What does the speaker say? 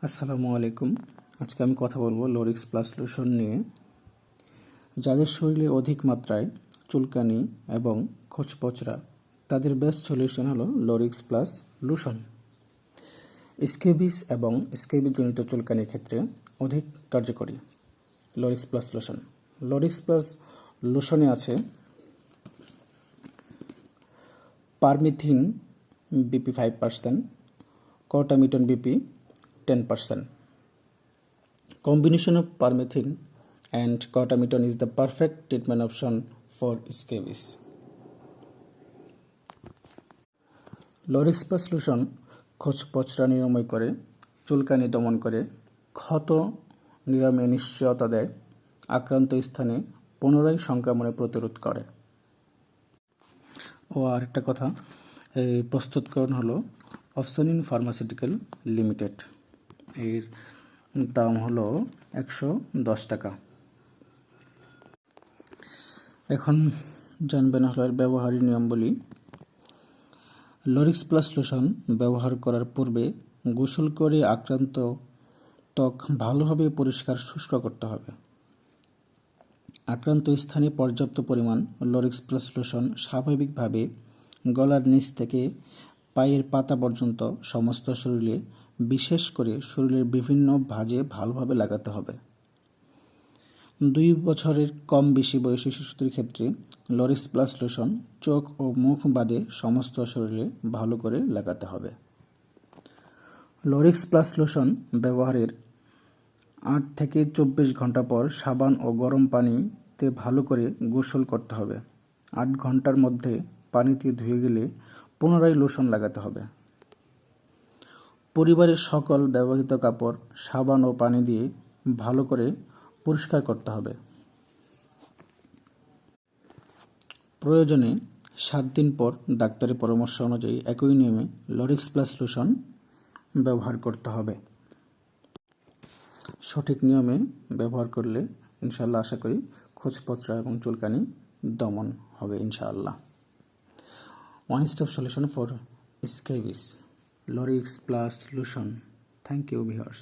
আসসালামু আলাইকুম। আজকে আমি কথা বলবো লরিক্স প্লাস লোশন নিয়ে। যাদের শরীরে অধিক মাত্রায় চুলকানি এবং খোঁচপচড়া, তাদের বেস্ট সলিউশন হলো লরিক্স প্লাস লোশন। স্কেবিস এবং স্কেবিসজনিত চুলকানির ক্ষেত্রে অধিক কার্যকরী Lorix plus lotion. Lorix plus লোশনে আছে permethrin BP 5%, crotamiton BP 10%. Combination of permethrin and cortameton is the perfect treatment option for scabies. Lorix plus lotion খোঁচপচড়া নিরাময় করে, চুলকানি দমন করে, ক্ষত নিরাময়ে নিশ্চয়তা দেয়, আক্রান্ত স্থানে পুনরায় সংক্রমণে প্রতিরোধ করে। ও আরেকটা কথা, এই প্রস্তুতকরণ হলো অফসনিন ফার্মাসিউটিক্যাল লিমিটেড। এর দাম হলো 110 টাকা। এখন জানবেন হলো এর ব্যবহারের নিয়মবলী। লরিক্স প্লাস লোশন ব্যবহার করার পূর্বে গোসল করে আক্রান্ত ত্বক ভালোভাবে পরিষ্কার শুষ্ক করতে হবে। আক্রান্ত স্থানে পর্যাপ্ত পরিমাণ লরিক্স প্লাস লোশন স্বাভাবিকভাবে গলার নিচ থেকে পায়ের পাতা পর্যন্ত সমস্ত শরীরে, বিশেষ করে শরীরের বিভিন্ন ভাঁজে ভালোভাবে লাগাতে হবে। 2 বছরের কম বেশি বয়সী শিশুদের ক্ষেত্রে লরিক্স প্লাস লোশন চোখ ও মুখ বাদে সমস্ত শরীরে ভালো করে লাগাতে হবে। লরিক্স প্লাস লোশন ব্যবহারের 8 থেকে 24 ঘন্টা পর সাবান ও গরম পানিতে ভালো করে গোসল করতে হবে। 8 ঘন্টার মধ্যে পানিতে ধুয়ে গেলে পুনরায় লোশন লাগাতে হবে। পরিবারের সকল ব্যবহৃত কাপড় সাবান ও পানি দিয়ে ভালো করে পরিষ্কার করতে হবে। প্রয়োজনে 7 দিন পর ডাক্তারের পরামর্শ অনুযায়ী একই নিয়মে লরিক্স প্লাস লোশন ব্যবহার করতে হবে। সঠিক নিয়মে ব্যবহার করলে ইনশাআল্লাহ আশা করি খোঁচপচড়া এবং চুলকানি দমন হবে ইনশাআল্লাহ। One stop solution for scabies, Lorix plus lotion. Thank you viewers.